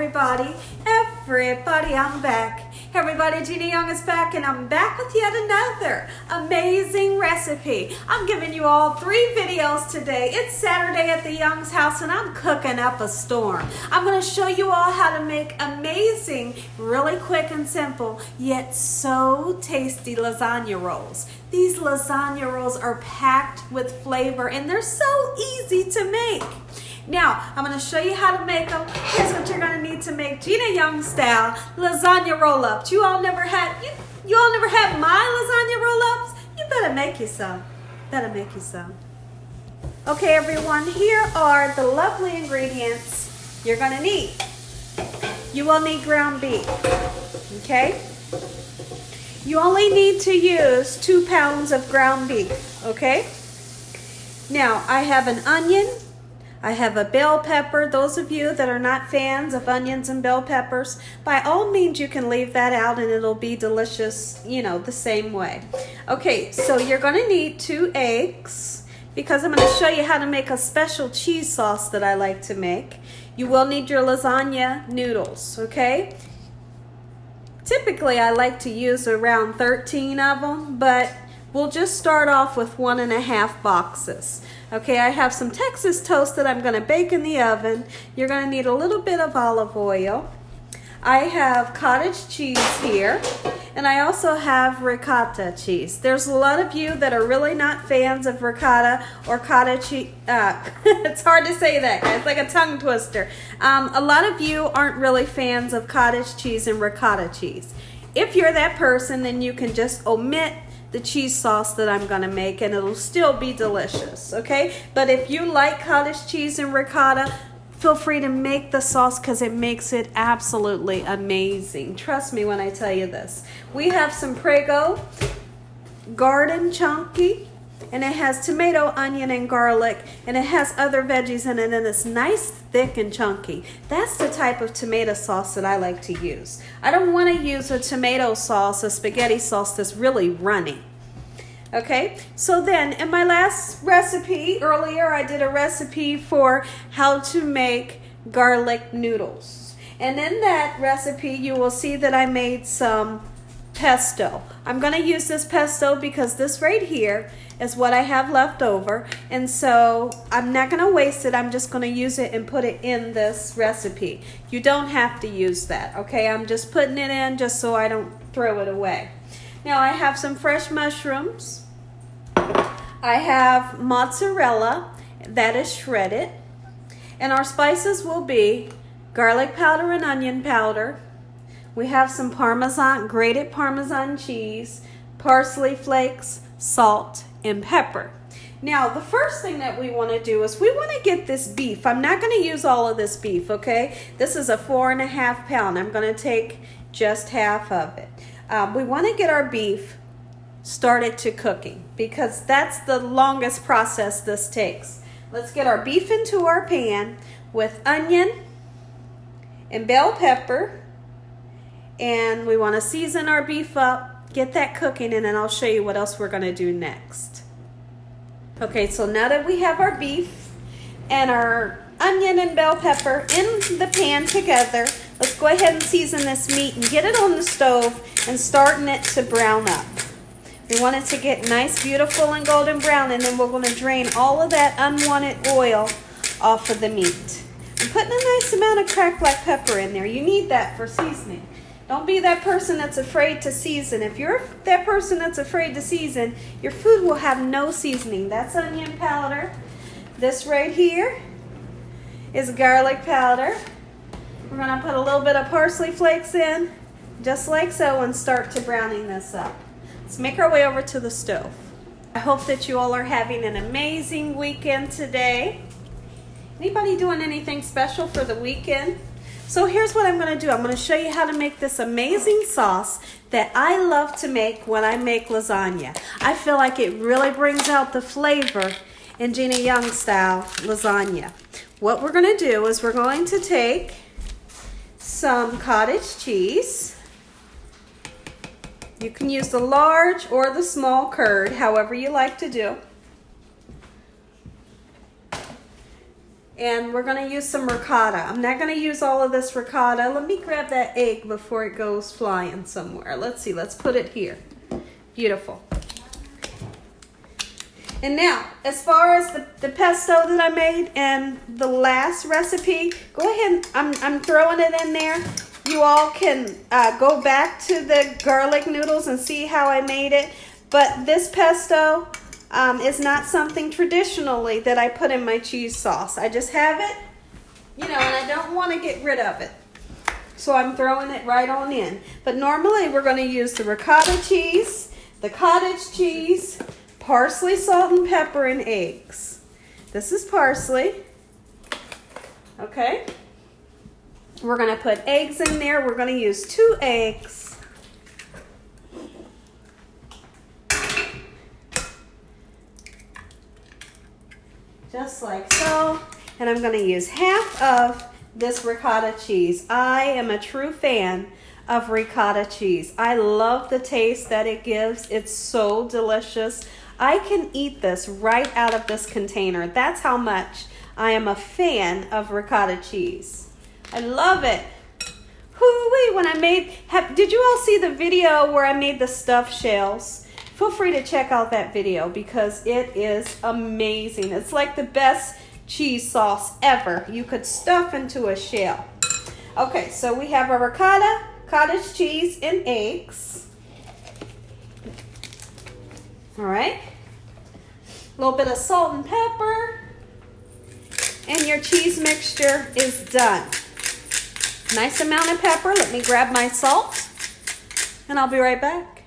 everybody, I'm back. Everybody, Gina Young is back, and I'm back with yet another amazing recipe. I'm giving you all 3 videos today. It's Saturday at the Young's house, and I'm cooking up a storm. I'm going to show you all how to make amazing, really quick and simple, yet so tasty lasagna rolls. These lasagna rolls are packed with flavor, and they're so easy to make. Now, I'm going to show you how to make them. Here's what you're going to need to make Gina Young style lasagna roll-ups. You all never had my lasagna roll-ups? You better make you some. Okay, everyone, here are the lovely ingredients you're going to need. You will need ground beef, okay? You only need to use 2 pounds of ground beef, okay? Now, I have an onion. I have a bell pepper. Those of you that are not fans of onions and bell peppers, by all means you can leave that out and it'll be delicious, the same way. Okay, so you're going to need 2 eggs because I'm going to show you how to make a special cheese sauce that I like to make. You will need your lasagna noodles, okay? Typically I like to use around 13 of them, but we'll just start off with 1.5 boxes. Okay, I have some Texas toast that I'm going to bake in the oven. You're going to need a little bit of olive oil. I have cottage cheese here, and I also have ricotta cheese. There's a lot of you that are really not fans of ricotta or cottage cheese. It's hard to say that, guys. It's like a tongue twister. A lot of you aren't really fans of cottage cheese and ricotta cheese. If you're that person, then you can just omit the cheese sauce that I'm gonna make, and it'll still be delicious, okay? But if you like cottage cheese and ricotta, feel free to make the sauce because it makes it absolutely amazing. Trust me when I tell you this. We have some Prego garden chunky, and it has tomato, onion, and garlic, and it has other veggies in it, and it's nice, thick, and chunky. That's the type of tomato sauce that I like to use. I don't want to use a tomato sauce, a spaghetti sauce that's really runny. Okay, so then in my last recipe, earlier I did a recipe for how to make garlic noodles. And in that recipe, you will see that I made some pesto. I'm going to use this pesto because this right here is what I have left over, and so I'm not going to waste it. I'm just going to use it and put it in this recipe. You don't have to use that, okay? I'm just putting it in just so I don't throw it away. Now I have some fresh mushrooms. I have mozzarella that is shredded, and our spices will be garlic powder and onion powder. We have some Parmesan, grated Parmesan cheese, parsley flakes, salt, and pepper. Now, the first thing that we want to do is we want to get this beef. I'm not going to use all of this beef, okay? This is a 4.5 pound. I'm going to take just half of it. We want to get our beef started to cooking because that's the longest process this takes. Let's get our beef into our pan with onion and bell pepper. And we want to season our beef up, get that cooking, and then I'll show you what else we're going to do next. Okay, so now that we have our beef and our onion and bell pepper in the pan together, let's go ahead and season this meat and get it on the stove and starting it to brown up. We want it to get nice, beautiful, and golden brown, and then we're going to drain all of that unwanted oil off of the meat. I'm putting a nice amount of cracked black pepper in there. You need that for seasoning. Don't be that person that's afraid to season. If you're that person that's afraid to season, your food will have no seasoning. That's onion powder. This right here is garlic powder. We're going to put a little bit of parsley flakes in, just like so, and start to browning this up. Let's make our way over to the stove. I hope that you all are having an amazing weekend today. Anybody doing anything special for the weekend? So here's what I'm going to do. I'm going to show you how to make this amazing sauce that I love to make when I make lasagna. I feel like it really brings out the flavor in Gina Young style lasagna. What we're going to do is we're going to take some cottage cheese. You can use the large or the small curd, however you like to do. And we're gonna use some ricotta. I'm not gonna use all of this ricotta. Let me grab that egg before it goes flying somewhere. Let's see, let's put it here. Beautiful. And now, as far as the pesto that I made and the last recipe, go ahead, I'm throwing it in there. You all can go back to the garlic noodles and see how I made it. But this pesto is not something traditionally that I put in my cheese sauce. I just have it, you know, and I don't want to get rid of it. So I'm throwing it right on in. But normally we're going to use the ricotta cheese, the cottage cheese, parsley, salt, and pepper, and eggs. This is parsley. Okay. We're going to put eggs in there. We're going to use 2 eggs. Just like so. And I'm going to use half of this ricotta cheese. I am a true fan of ricotta cheese. I love the taste that it gives. It's so delicious. I can eat this right out of this container. That's how much I am a fan of ricotta cheese. I love it. Hoo-wee, when I made, did you all see the video where I made the stuffed shells? Feel free to check out that video because it is amazing. It's like the best cheese sauce ever. You could stuff into a shell. Okay, so we have our ricotta, cottage cheese, and eggs. All right. A little bit of salt and pepper. And your cheese mixture is done. Nice amount of pepper. Let me grab my salt. And I'll be right back.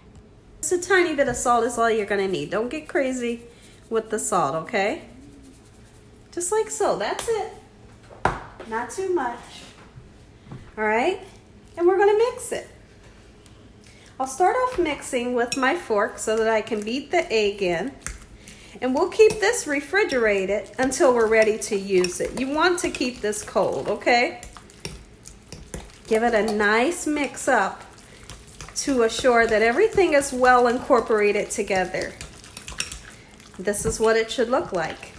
Just a tiny bit of salt is all you're going to need. Don't get crazy with the salt, okay? Just like so. That's it. Not too much. All right? And we're going to mix it. I'll start off mixing with my fork so that I can beat the egg in. And we'll keep this refrigerated until we're ready to use it. You want to keep this cold, okay? Give it a nice mix up to assure that everything is well incorporated together. This is what it should look like.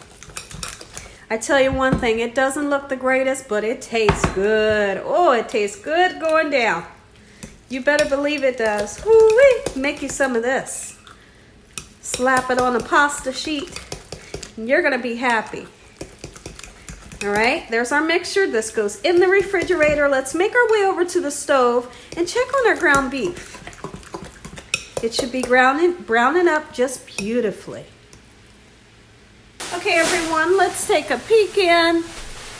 I tell you one thing, it doesn't look the greatest, but it tastes good. Oh, it tastes good going down. You better believe it does. Woo-wee. Make you some of this. Slap it on a pasta sheet, and you're gonna be happy. All right, there's our mixture. This goes in the refrigerator. Let's make our way over to the stove and check on our ground beef. It should be browning up just beautifully. Okay, everyone, let's take a peek in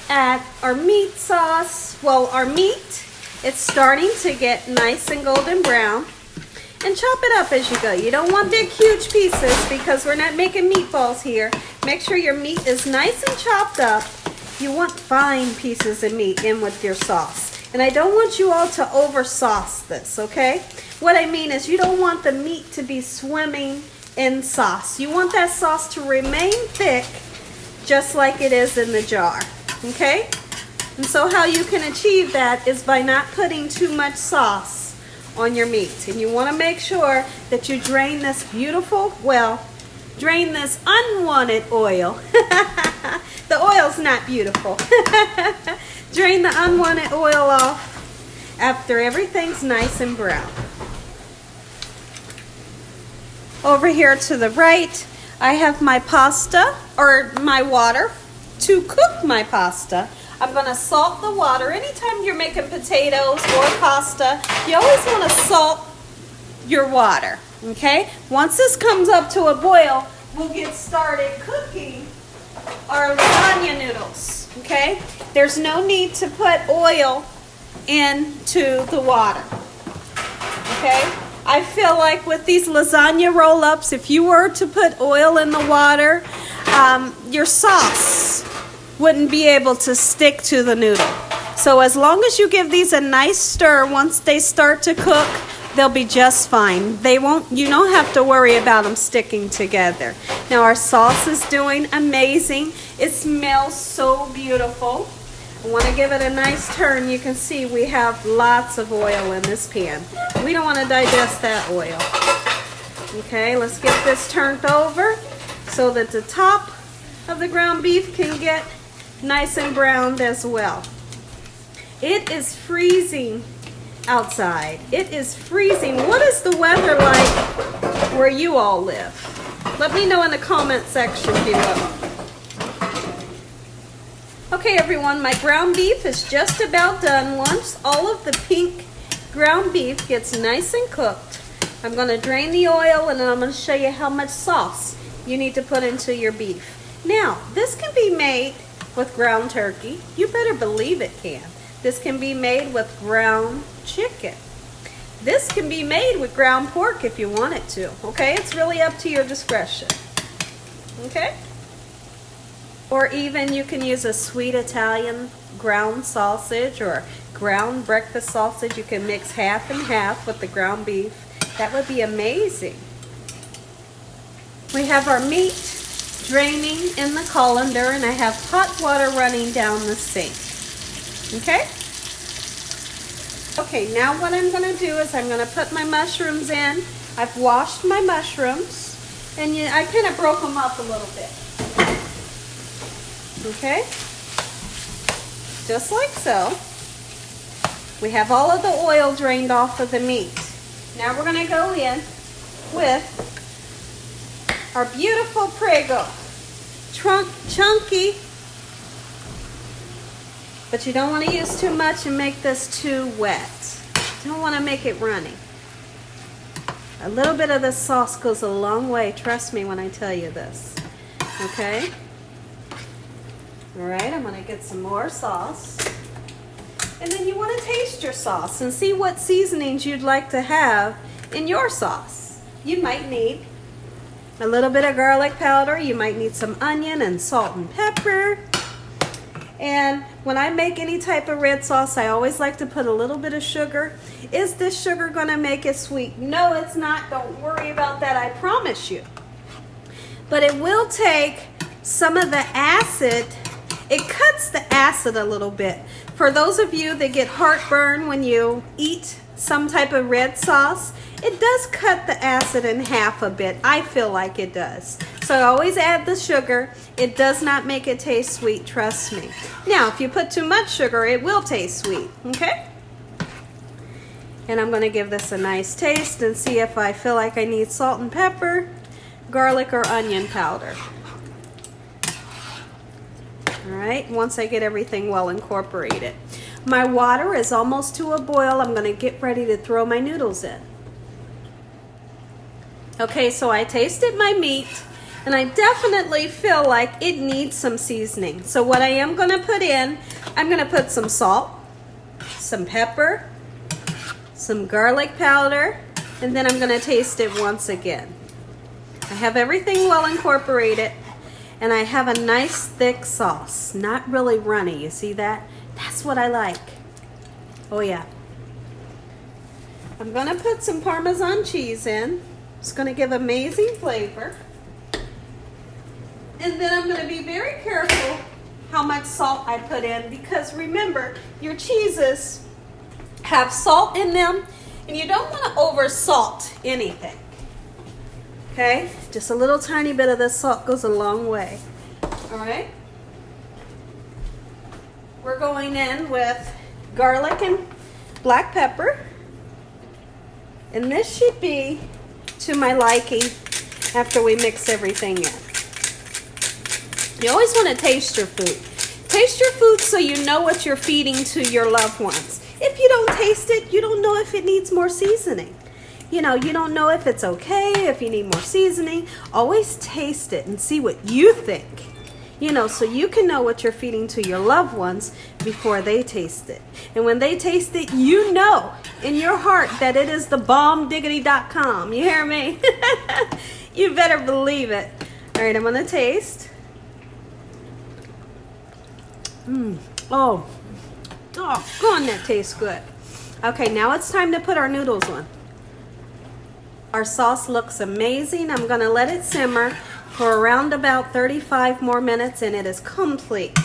at our meat sauce. Well, our meat, it's starting to get nice and golden brown. And chop it up as you go. You don't want big, huge pieces because we're not making meatballs here. Make sure your meat is nice and chopped up. You want fine pieces of meat in with your sauce. And I don't want you all to over sauce this, okay? What I mean is you don't want the meat to be swimming in sauce. You want that sauce to remain thick just like it is in the jar, okay? And so how you can achieve that is by not putting too much sauce on your meat. And you want to make sure that you drain this drain this unwanted oil. The oil's not beautiful. Drain the unwanted oil off after everything's nice and brown. Over here to the right, I have my pasta, or my water, to cook my pasta. I'm going to salt the water. Anytime you're making potatoes or pasta, you always want to salt your water, okay? Once this comes up to a boil, we'll get started cooking our lasagna noodles, okay? There's no need to put oil into the water, okay? I feel like with these lasagna roll-ups, if you were to put oil in the water, your sauce wouldn't be able to stick to the noodle. So as long as you give these a nice stir, once they start to cook, they'll be just fine. You don't have to worry about them sticking together. Now our sauce is doing amazing. It smells so beautiful. I want to give it a nice turn. You can see we have lots of oil in this pan. We don't want to digest that oil. Okay, let's get this turned over so that the top of the ground beef can get nice and browned as well. It is freezing outside. It is freezing. What is the weather like where you all live? Let me know in the comment section below. Okay everyone, my ground beef is just about done. Once all of the pink ground beef gets nice and cooked, I'm going to drain the oil and then I'm going to show you how much sauce you need to put into your beef. Now, this can be made with ground turkey. You better believe it can. This can be made with ground chicken. This can be made with ground pork if you want it to. Okay, it's really up to your discretion. Okay? Or even you can use a sweet Italian ground sausage or ground breakfast sausage. You can mix half and half with the ground beef. That would be amazing. We have our meat draining in the colander and I have hot water running down the sink. Okay? Okay, now what I'm going to do is I'm going to put my mushrooms in. I've washed my mushrooms and I kind of broke them up a little bit. Okay? Just like so. We have all of the oil drained off of the meat. Now we're going to go in with our beautiful Prego. Chunky. But you don't want to use too much and make this too wet. You don't want to make it runny. A little bit of this sauce goes a long way. Trust me when I tell you this. Okay? Alright, I'm going to get some more sauce. And then you want to taste your sauce and see what seasonings you'd like to have in your sauce. You might need a little bit of garlic powder. You might need some onion and salt and pepper. And when I make any type of red sauce, I always like to put a little bit of sugar. Is this sugar going to make it sweet? No, it's not. Don't worry about that. I promise you. But it will take some of the acid. It cuts the acid a little bit. For those of you that get heartburn when you eat some type of red sauce, it does cut the acid in half a bit. I feel like it does. So I always add the sugar. It does not make it taste sweet, trust me. Now, if you put too much sugar, it will taste sweet, okay? And I'm going to give this a nice taste and see if I feel like I need salt and pepper, garlic, or onion powder. Alright, once I get everything well incorporated. My water is almost to a boil. I'm going to get ready to throw my noodles in. Okay, so I tasted my meat and I definitely feel like it needs some seasoning. So what I am going to put in, I'm going to put some salt, some pepper, some garlic powder, and then I'm going to taste it once again. I have everything well incorporated. And I have a nice thick sauce, not really runny. You see that? That's what I like. Oh yeah. I'm going to put some Parmesan cheese in. It's going to give amazing flavor. And then I'm going to be very careful how much salt I put in because remember, your cheeses have salt in them and you don't want to over salt anything. Okay, just a little tiny bit of this salt goes a long way. All right. We're going in with garlic and black pepper. And this should be to my liking after we mix everything in. You always want to taste your food. Taste your food so you know what you're feeding to your loved ones. If you don't taste it, you don't know if it needs more seasoning. You know, you don't know if it's okay, if you need more seasoning. Always taste it and see what you think. You know, so you can know what you're feeding to your loved ones before they taste it. And when they taste it, you know in your heart that it is the bombdiggity.com. You hear me? You better believe it. All right, I'm going to taste. Oh, doggone, that tastes good. Okay, now it's time to put our noodles on. Our sauce looks amazing. I'm going to let it simmer for around about 35 more minutes and it is complete.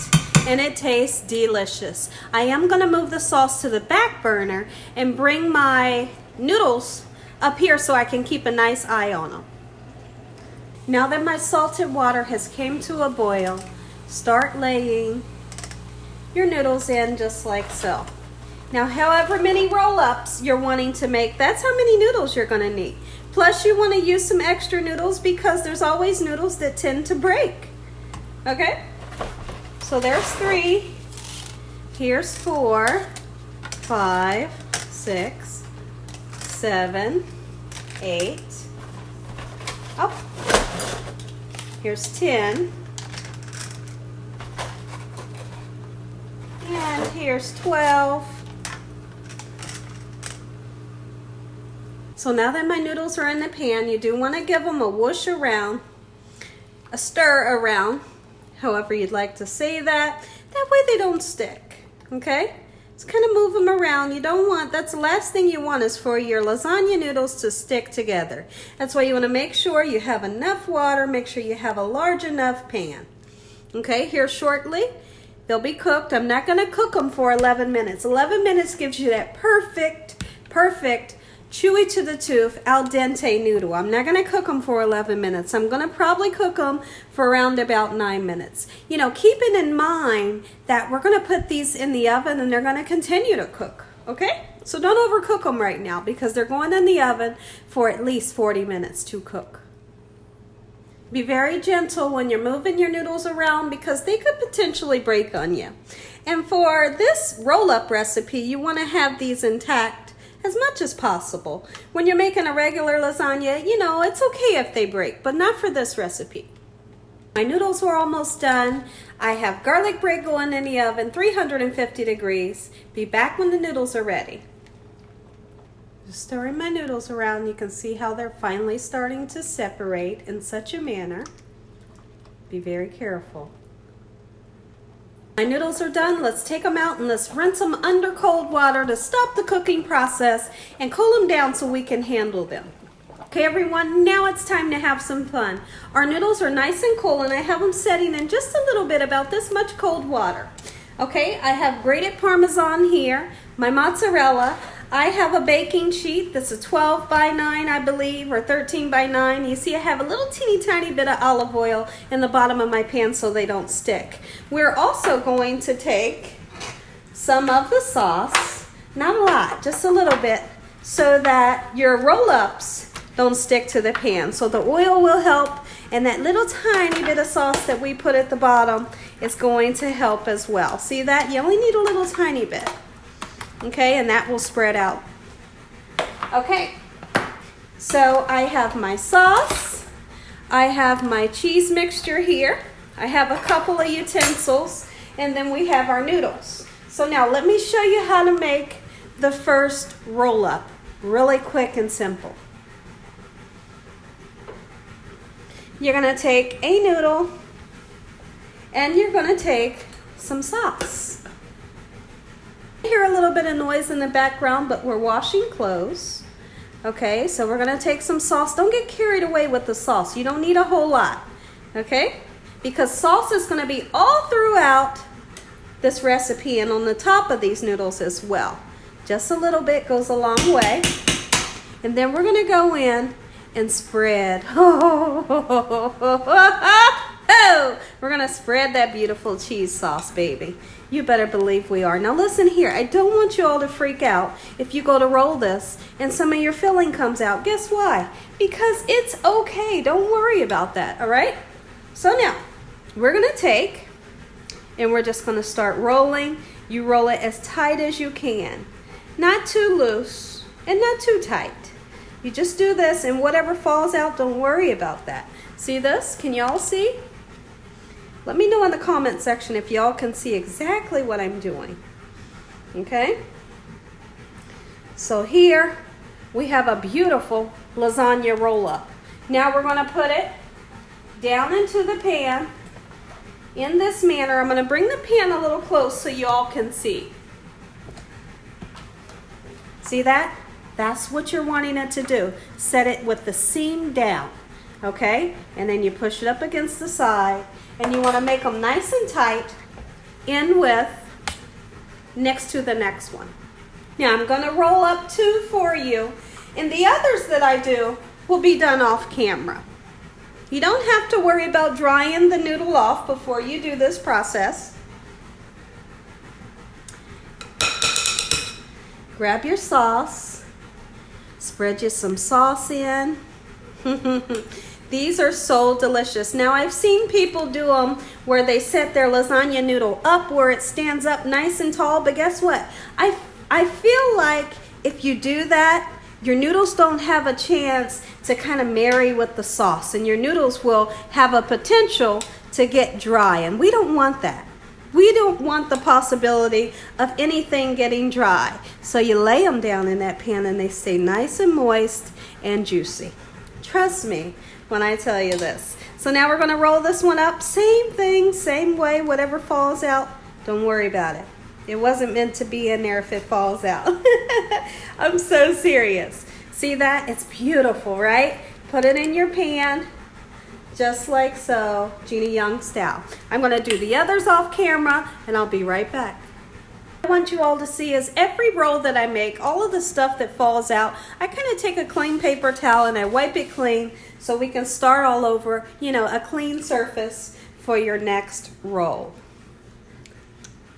And it tastes delicious. I am going to move the sauce to the back burner and bring my noodles up here so I can keep a nice eye on them. Now that my salted water has came to a boil, start laying your noodles in just like so. Now, however many roll-ups you're wanting to make, that's how many noodles you're going to need. Plus, you want to use some extra noodles because there's always noodles that tend to break. Okay? So there's 3. Here's 4, 5, 6, 7, 8. Oh, here's 10. And here's 12. So now that my noodles are in the pan, you do want to give them a whoosh around, a stir around, however you'd like to say that. That way they don't stick, okay? Just kind of move them around. You don't want, that's the last thing you want is for your lasagna noodles to stick together. That's why you want to make sure you have enough water, make sure you have a large enough pan. Okay, here shortly, they'll be cooked. I'm not going to cook them for 11 minutes. 11 minutes gives you that perfect, chewy to the tooth, al dente noodle. I'm not going to cook them for 11 minutes. I'm going to probably cook them for around about 9 minutes. You know, keeping in mind that we're going to put these in the oven and they're going to continue to cook, okay? So don't overcook them right now because they're going in the oven for at least 40 minutes to cook. Be very gentle when you're moving your noodles around because they could potentially break on you. And for this roll-up recipe, you want to have these intact as much as possible. When you're making a regular lasagna, you know, it's okay if they break, but not for this recipe. My noodles are almost done. I have garlic bread going in the oven, 350 degrees. Be back when the noodles are ready. Just stirring my noodles around, you can see how they're finally starting to separate in such a manner. Be very careful. My noodles are done. Let's take them out and let's rinse them under cold water to stop the cooking process and cool them down so we can handle them. Okay, everyone, now it's time to have some fun. Our noodles are nice and cool and I have them setting in just a little bit, about this much cold water. Okay, I have grated Parmesan here, my mozzarella. I have a baking sheet that's a 12 by 9, I believe, or 13 by 9. You see I have a little teeny tiny bit of olive oil in the bottom of my pan so they don't stick. We're also going to take some of the sauce, not a lot, just a little bit, so that your roll-ups don't stick to the pan. So the oil will help, and that little tiny bit of sauce that we put at the bottom is going to help as well. See that? You only need a little tiny bit. Okay, and that will spread out. Okay, so I have my sauce. I have my cheese mixture here. I have a couple of utensils, and then we have our noodles. So now let me show you how to make the first roll-up. Really quick and simple. You're going to take a noodle, and you're going to take some sauce. I hear a little bit of noise in the background, but we're washing clothes. Okay, so we're going to take some sauce. Don't get carried away with the sauce. You don't need a whole lot, okay? Because sauce is going to be all throughout this recipe and on the top of these noodles as well. Just a little bit goes a long way. And then we're going to go in and spread. We're going to spread that beautiful cheese sauce, baby. You better believe we are. Now listen here, I don't want you all to freak out if you go to roll this and some of your filling comes out. Guess why? Because it's okay. Don't worry about that, all right? So now, we're going to take and we're just going to start rolling. You roll it as tight as you can. Not too loose and not too tight. You just do this and whatever falls out, don't worry about that. See this? Can y'all see? Let me know in the comment section if y'all can see exactly what I'm doing. Okay? So here we have a beautiful lasagna roll-up. Now we're going to put it down into the pan in this manner. I'm going to bring the pan a little close so you all can see. See that? That's what you're wanting it to do. Set it with the seam down. Okay? And then you push it up against the side. And you want to make them nice and tight in with next to the next one. Now I'm going to roll up 2 for you. And the others that I do will be done off camera. You don't have to worry about drying the noodle off before you do this process. grab your sauce, spread you some sauce in. These are so delicious. Now I've seen people do them where they set their lasagna noodle up where it stands up nice and tall, but guess what? I feel like if you do that, your noodles don't have a chance to kind of marry with the sauce, and your noodles will have a potential to get dry, and we don't want that. We don't want the possibility of anything getting dry. So you lay them down in that pan and they stay nice and moist and juicy. Trust me when I tell you this. So now we're going to roll this one up. Same thing, same way. Whatever falls out, don't worry about it. It wasn't meant to be in there if it falls out. I'm so serious. See that? It's beautiful, right? Put it in your pan. Just like so, Jeannie Young style. I'm going to do the others off camera and I'll be right back. What I want you all to see is every roll that I make, all of the stuff that falls out, I kind of take a clean paper towel and I wipe it clean so we can start all over, you know, a clean surface for your next roll.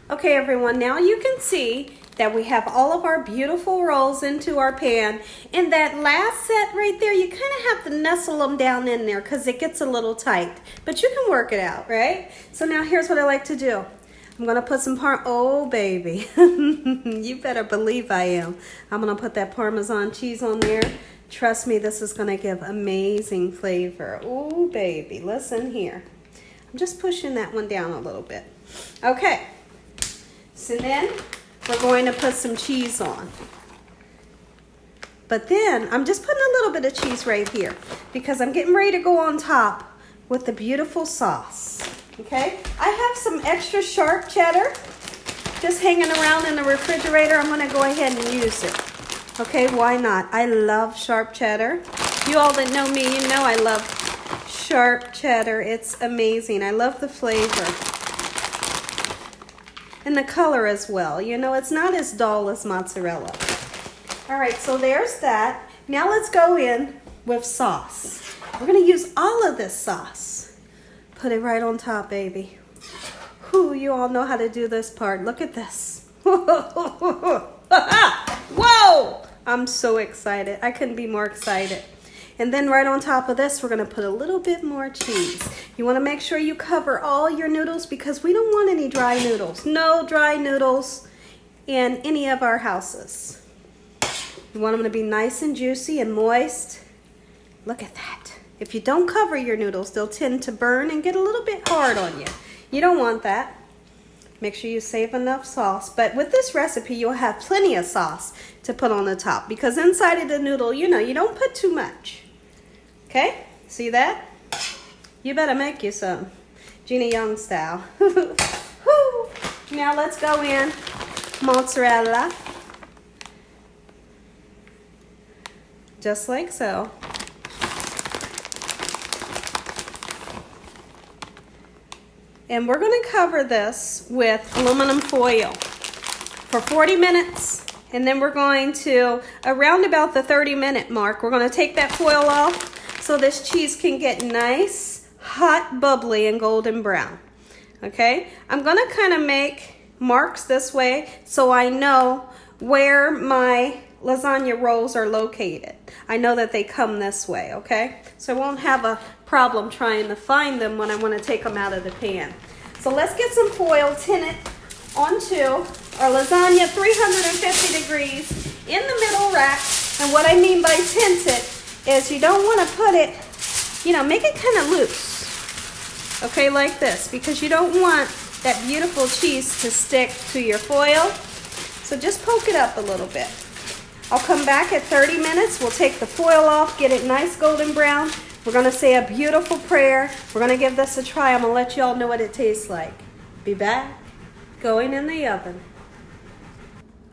Okay everyone, now you can see that we have all of our beautiful rolls into our pan. In that last set right there, you kind of have to nestle them down in there because it gets a little tight. But you can work it out, right? So now here's what I like to do. I'm going to put some oh baby, you better believe I am. I'm going to put that Parmesan cheese on there. Trust me, this is going to give amazing flavor. Oh baby, listen here. I'm just pushing that one down a little bit. Okay, so then we're going to put some cheese on. But then I'm just putting a little bit of cheese right here because I'm getting ready to go on top with the beautiful sauce. Okay, I have some extra sharp cheddar just hanging around in the refrigerator. I'm going to go ahead and use it. Okay, why not? I love sharp cheddar. You all that know me, you know I love sharp cheddar. It's amazing. I love the flavor. And the color as well. You know, it's not as dull as mozzarella. All right, so there's that. Now let's go in with sauce. We're going to use all of this sauce. Put it right on top, baby. Whew, you all know how to do this part. Look at this. Whoa! I'm so excited. I couldn't be more excited. And then right on top of this, we're going to put a little bit more cheese. You want to make sure you cover all your noodles because we don't want any dry noodles. No dry noodles in any of our houses. You want them to be nice and juicy and moist. Look at that. If you don't cover your noodles, they'll tend to burn and get a little bit hard on you. You don't want that. Make sure you save enough sauce. But with this recipe, you'll have plenty of sauce to put on the top because inside of the noodle, you know, you don't put too much. Okay, see that? You better make you some. Jeannie Young style. Now let's go in mozzarella. Just like so. And we're going to cover this with aluminum foil for 40 minutes. And then we're going to, around about the 30-minute mark, we're going to take that foil off so this cheese can get nice, hot, bubbly, and golden brown. Okay? I'm going to kind of make marks this way so I know where my lasagna rolls are located. I know that they come this way, okay? So I won't have a problem trying to find them when I want to take them out of the pan. So let's get some foil, tin it onto our lasagna 350 degrees in the middle rack. And what I mean by tint it is you don't want to put it, you know, make it kind of loose, okay, like this, because you don't want that beautiful cheese to stick to your foil. So just poke it up a little bit. I'll come back at 30 minutes. We'll take the foil off, get it nice golden brown. We're going to say a beautiful prayer. We're going to give this a try. I'm going to let you all know what it tastes like. Be back. Going in the oven.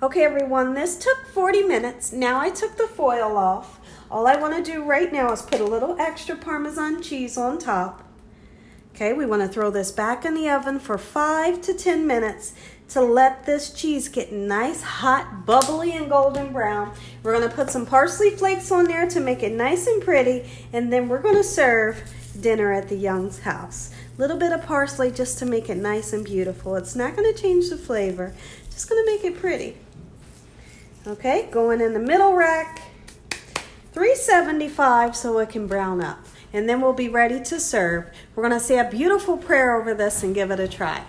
Okay, everyone, this took 40 minutes. Now I took the foil off. All I want to do right now is put a little extra Parmesan cheese on top. Okay, we want to throw this back in the oven for 5 to 10 minutes to let this cheese get nice, hot, bubbly, and golden brown. We're going to put some parsley flakes on there to make it nice and pretty, and then we're going to serve dinner at the Young's house. A little bit of parsley just to make it nice and beautiful. It's not going to change the flavor, just going to make it pretty. Okay, going in the middle rack. 375 so it can brown up. And then we'll be ready to serve. We're going to say a beautiful prayer over this and give it a try.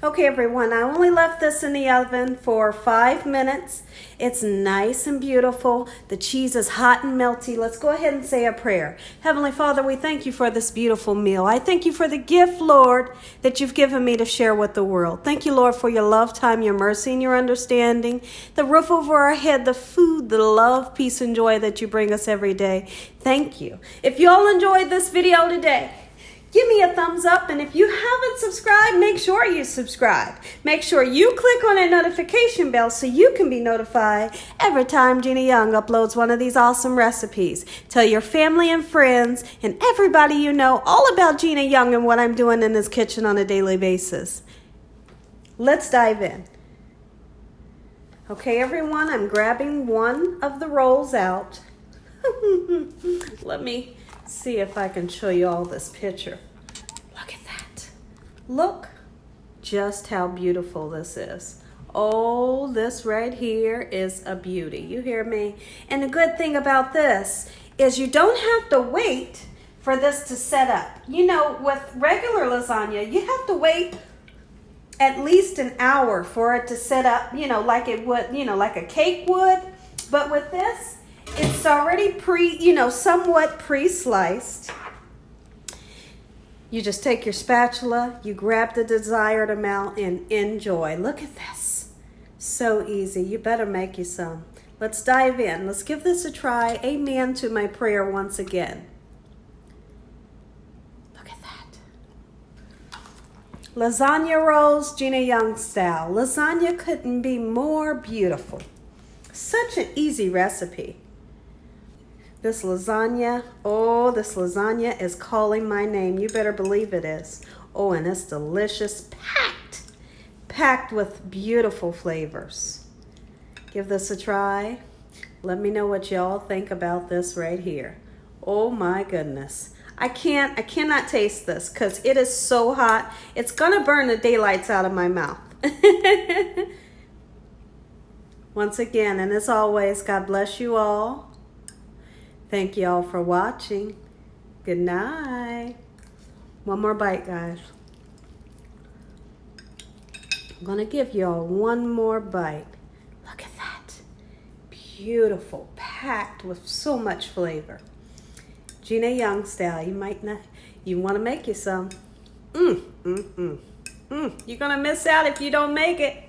Okay, everyone, I only left this in the oven for 5 minutes. It's nice and beautiful. The cheese is hot and melty. Let's go ahead and say a prayer. Heavenly Father, we thank you for this beautiful meal. I thank you for the gift, Lord, that you've given me to share with the world. Thank you, Lord, for your love, time, your mercy, and your understanding. The roof over our head, the food, the love, peace, and joy that you bring us every day. Thank you. If you all enjoyed this video today, give me a thumbs up, and if you haven't subscribed, make sure you subscribe. Make sure you click on that notification bell so you can be notified every time Gina Young uploads one of these awesome recipes. Tell your family and friends and everybody you know all about Gina Young and what I'm doing in this kitchen on a daily basis. Let's dive in. Okay, everyone, I'm grabbing one of the rolls out. Let me see if I can show you all this picture. Look at that. Look just how beautiful this is. Oh, this right here is a beauty. You hear me? And the good thing about this is you don't have to wait for this to set up. You know, with regular lasagna, you have to wait at least an hour for it to set up, you know, like it would, you know, like a cake would. But with this, it's already somewhat pre-sliced. You just take your spatula, you grab the desired amount, and enjoy. Look at this. So easy. You better make you some. Let's dive in. Let's give this a try. Amen to my prayer once again. Look at that. Lasagna rolls, Gina Young style. Lasagna couldn't be more beautiful. Such an easy recipe. This lasagna, oh, this lasagna is calling my name. You better believe it is. Oh, and it's delicious, packed with beautiful flavors. Give this a try. Let me know what y'all think about this right here. Oh my goodness. I cannot taste this because it is so hot. It's gonna burn the daylights out of my mouth. Once again, and as always, God bless you all. Thank you all for watching. Good night. One more bite, guys. I'm going to give you all one more bite. Look at that. Beautiful, packed with so much flavor. Gina Young style. You want to make you some. You're going to miss out if you don't make it.